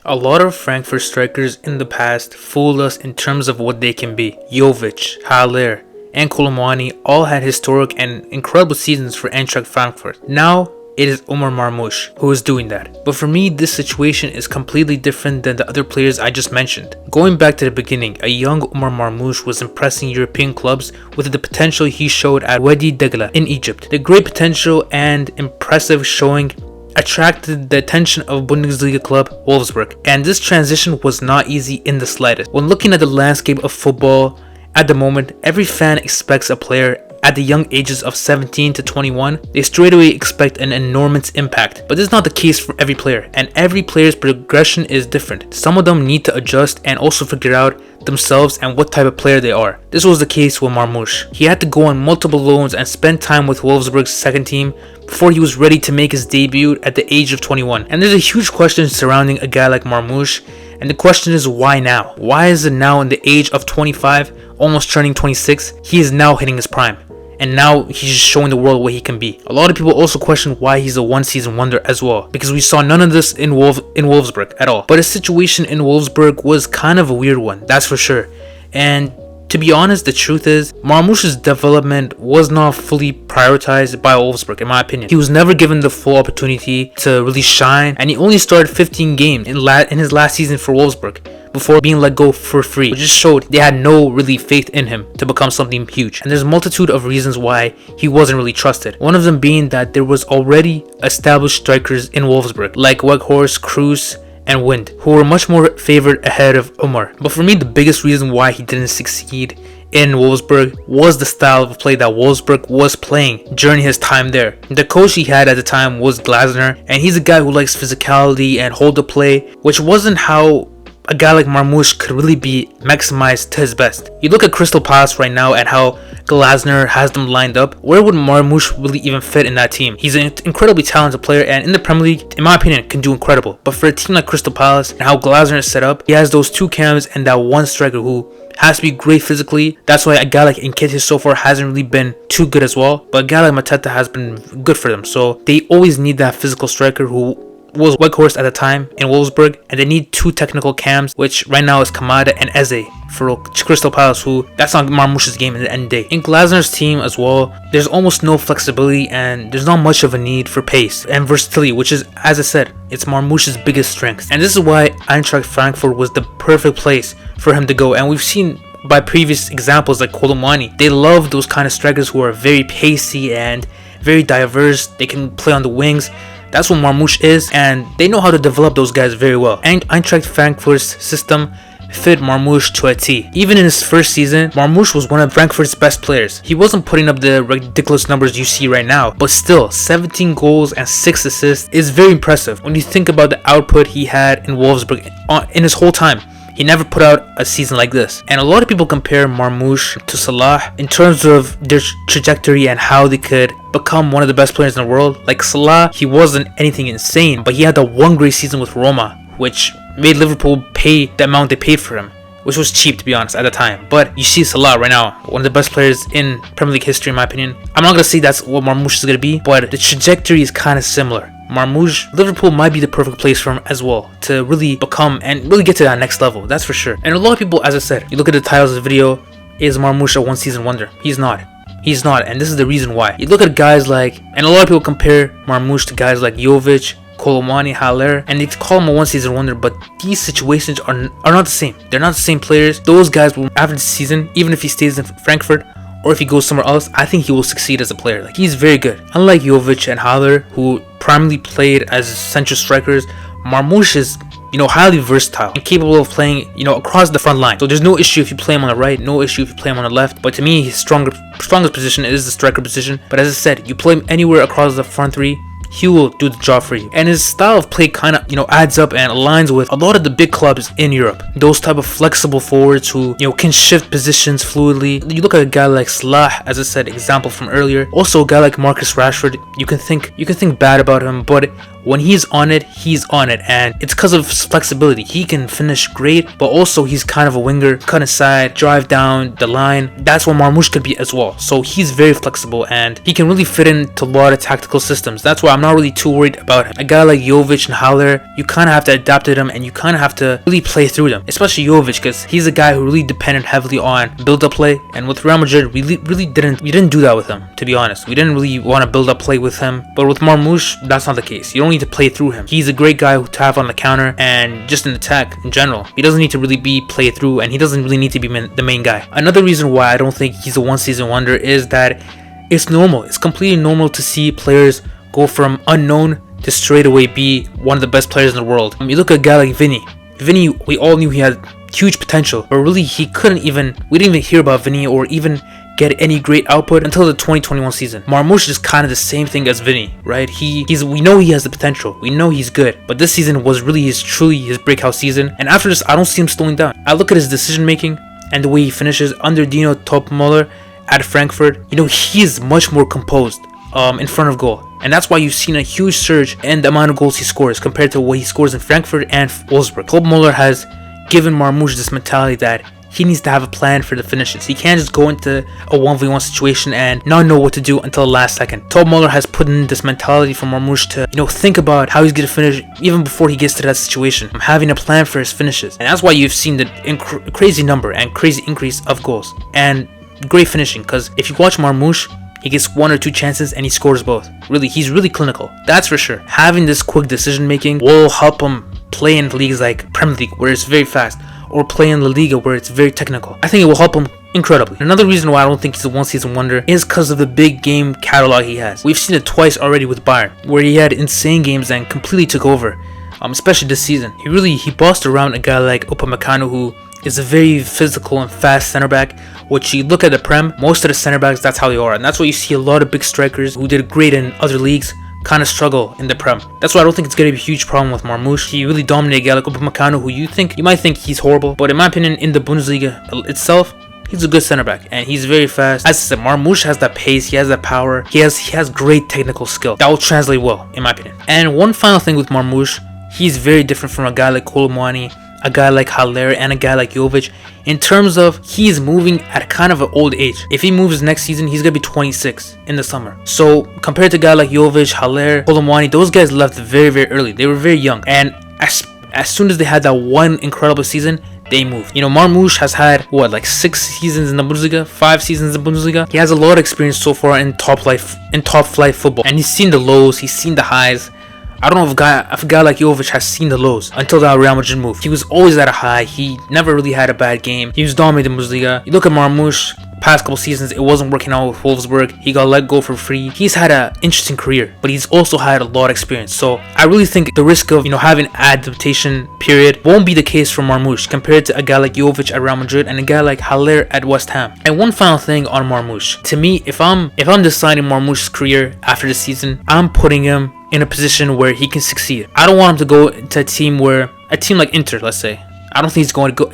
A lot of Frankfurt strikers in the past fooled us in terms of what they can be. Jovic, Haller, and Kolomani all had historic and incredible seasons for Eintracht Frankfurt. Now, it is Omar Marmoush who is doing that. But for me, this situation is completely different than the other players I just mentioned. Going back to the beginning, a young Omar Marmoush was impressing European clubs with the potential he showed at Wadi Degla in Egypt. The great potential and impressive showing attracted the attention of Bundesliga club Wolfsburg, and this transition was not easy in the slightest. When looking at the landscape of football at the moment, every fan expects a player at the young ages of 17 to 21, they straightaway expect an enormous impact. But this is not the case for every player, and every player's progression is different. Some of them need to adjust and also figure out themselves and what type of player they are. This was the case with Marmoush. He had to go on multiple loans and spend time with Wolfsburg's second team before he was ready to make his debut at the age of 21. And there's a huge question surrounding a guy like Marmoush, and the question is, why now? Why is it now in the age of 25, almost turning 26, he is now hitting his prime? And now he's just showing the world what he can be. A lot of people also question why he's a one-season wonder as well, because we saw none of this in Wolfsburg at all. But his situation in Wolfsburg was kind of a weird one, that's for sure. And to be honest, the truth is, Marmoush's development was not fully prioritized by Wolfsburg, in my opinion. He was never given the full opportunity to really shine, and he only started 15 games in his last season for Wolfsburg before being let go for free, which just showed they had no really faith in him to become something huge. And there's a multitude of reasons why he wasn't really trusted. One of them being that there was already established strikers in Wolfsburg, like Weghorst, Kroos, and Wind, who were much more favored ahead of Omar. But for me, the biggest reason why he didn't succeed in Wolfsburg was the style of play that Wolfsburg was playing during his time there. The coach he had at the time was Glasner, and he's a guy who likes physicality and hold the play, which wasn't how a guy like Marmoush could really be maximized to his best. You look at Crystal Palace right now and how Glasner has them lined up. Where would Marmoush really even fit in that team? He's an incredibly talented player, and in the Premier League, in my opinion, can do incredible. But for a team like Crystal Palace and how Glasner is set up, he has those two cams and that one striker who has to be great physically. That's why a guy like Nketiah so far hasn't really been too good as well. But a guy like Mateta has been good for them. So they always need that physical striker who was Weghorst at the time in Wolfsburg, and they need two technical cams, which right now is Kamada and Eze for Crystal Palace, who that's not Marmoush's game in the end of the day. In Glasner's team as well, there's almost no flexibility and there's not much of a need for pace and versatility, which is, as I said, it's Marmoush's biggest strength. And this is why Eintracht Frankfurt was the perfect place for him to go. And we've seen by previous examples like Kolomani, they love those kind of strikers who are very pacey and very diverse. They can play on the wings. That's what Marmoush is, and they know how to develop those guys very well. And Eintracht Frankfurt's system fit Marmoush to a T. Even in his first season, Marmoush was one of Frankfurt's best players. He wasn't putting up the ridiculous numbers you see right now, but still, 17 goals and 6 assists is very impressive when you think about the output he had in Wolfsburg in his whole time. He never put out a season like this. And a lot of people compare Marmoush to Salah in terms of their trajectory and how they could become one of the best players in the world. Like Salah, he wasn't anything insane, but he had that one great season with Roma, which made Liverpool pay the amount they paid for him, which was cheap, to be honest, at the time. But you see Salah right now, one of the best players in Premier League history, in my opinion. I'm not going to say that's what Marmoush is going to be, but the trajectory is kind of similar. Marmoush, Liverpool might be the perfect place for him as well to really become and really get to that next level, that's for sure. And a lot of people, as I said, you look at the titles of the video, is Marmoush a one-season wonder? He's not, and this is the reason why. You look at guys like, and a lot of people compare Marmoush to guys like Jovic, Kolomani, Haller, and they call him a one-season wonder, but these situations are not the same. They're not the same players. Those guys will, after the season, even if he stays in Frankfurt, or if he goes somewhere else, I think he will succeed as a player. Like, he's very good. Unlike Jovic and Haller, who primarily played as central strikers, Marmoush is, highly versatile and capable of playing, across the front line. So there's no issue if you play him on the right, no issue if you play him on the left. But to me, his strongest position is the striker position. But as I said, you play him anywhere across the front three, he will do the job for you. And his style of play kind of, adds up and aligns with a lot of the big clubs in Europe. Those type of flexible forwards who, can shift positions fluidly. You look at a guy like Salah, as I said, example from earlier. Also a guy like Marcus Rashford, you can think bad about him, but When he's on it, and it's because of his flexibility. He can finish great, but also he's kind of a winger, cut inside, drive down the line. That's what Marmoush could be as well. So he's very flexible and he can really fit into a lot of tactical systems. That's why I'm not really too worried about him. A guy like Jovic and Haller, you kind of have to adapt to them and you kind of have to really play through them, especially Jovic, because he's a guy who really depended heavily on build-up play, and with Real Madrid, we didn't do that with him, to be honest. We didn't really want to build up play with him, but with Marmoush, that's not the case. You don't need to play through him. He's a great guy to have on the counter and just in attack in general. He doesn't need to really be play through, and he doesn't really need to be the main guy. Another reason why I don't think he's a one-season wonder is that it's normal. It's completely normal to see players go from unknown to straight away be one of the best players in the world. You look at a guy like Vinny, we all knew he had huge potential, but really we didn't even hear about Vinny or even get any great output until the 2021 season. Marmoush is kind of the same thing as Vinny, right? We know he has the potential, we know he's good, but this season was really truly his breakout season, and after this I don't see him slowing down. I look at his decision making and the way he finishes under Dino Topmuller at Frankfurt. He is much more composed in front of goal, and that's why you've seen a huge surge in the amount of goals he scores compared to what he scores in Frankfurt and Wolfsburg. Topmuller has given Marmoush this mentality that he needs to have a plan for the finishes. He can't just go into a 1v1 situation and not know what to do until the last second. Topmuller has put in this mentality for Marmoush to think about how he's going to finish even before he gets to that situation, having a plan for his finishes. And that's why you've seen the crazy number and crazy increase of goals and great finishing, because if you watch Marmoush, he gets 1 or 2 chances and he scores both. Really, he's really clinical, that's for sure. Having this quick decision making will help him play in leagues like Premier League where it's very fast, or play in La Liga where it's very technical. I think it will help him incredibly. Another reason why I don't think he's a one-season wonder is because of the big game catalog he has. We've seen it twice already with Bayern, where he had insane games and completely took over, especially this season. He bossed around a guy like Upamecano, who is a very physical and fast center back, which you look at the Prem, most of the center backs, that's how they are, and that's why you see a lot of big strikers who did great in other leagues kind of struggle in the Prem. That's why I don't think it's going to be a huge problem with Marmoush. He really dominated a guy like Upamecano, who you might think he's horrible, but in my opinion, in the Bundesliga itself, he's a good center back and he's very fast. As I said, Marmoush has that pace, he has that power, he has great technical skill. That will translate well, in my opinion. And one final thing with Marmoush, he's very different from a guy like Kolomwani, a guy like Haller, and a guy like Jovic, in terms of he's moving at kind of an old age. If he moves next season, he's gonna be 26 in the summer. So compared to a guy like Jovic, Haller, Kolomwani, those guys left very, very early. They were very young, and as soon as they had that one incredible season, they moved. Marmoush has had like 6 seasons in the Bundesliga, 5 seasons in the Bundesliga. He has a lot of experience so far in top flight football, and he's seen the lows, he's seen the highs. I don't know if a guy like Jovic has seen the lows until that Real Madrid move. He was always at a high. He never really had a bad game. He was dominating the Bundesliga. You look at Marmoush, past couple seasons, it wasn't working out with Wolfsburg. He got let go for free. He's had an interesting career, but he's also had a lot of experience. So I really think the risk of having adaptation period won't be the case for Marmoush compared to a guy like Jovic at Real Madrid and a guy like Haller at West Ham. And one final thing on Marmoush. To me, if I'm deciding Marmoush's career after the season, I'm putting him in a position where he can succeed. I don't want him to go to a team like Inter, let's say. I don't think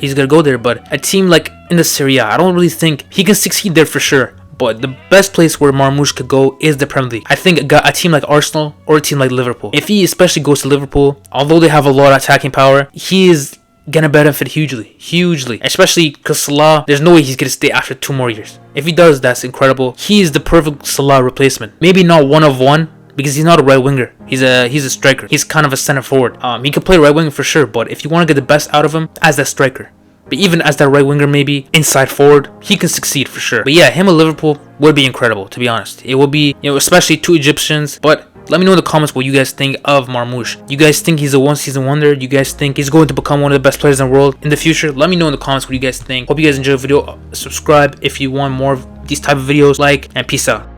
he's gonna go there, but a team like in the Serie A, I don't really think he can succeed there for sure. But the best place where Marmoush could go is the Premier League. I think a team like Arsenal or a team like Liverpool. If he especially goes to Liverpool, although they have a lot of attacking power, he is gonna benefit hugely. Especially because Salah, there's no way he's gonna stay after 2 more years. If he does, that's incredible. He is the perfect Salah replacement. Maybe not one of one, because he's not a right winger. He's a striker. He's kind of a center forward. He can play right winger for sure, but if you want to get the best out of him as that striker, but even as that right winger, maybe inside forward, he can succeed for sure. But yeah, him at Liverpool would be incredible, to be honest. It would be, especially 2 Egyptians. But let me know in the comments what you guys think of Marmoush. You guys think he's a one-season wonder? You guys think he's going to become one of the best players in the world in the future? Let me know in the comments what you guys think. Hope you guys enjoyed the video. Subscribe if you want more of these type of videos. Like, and peace out.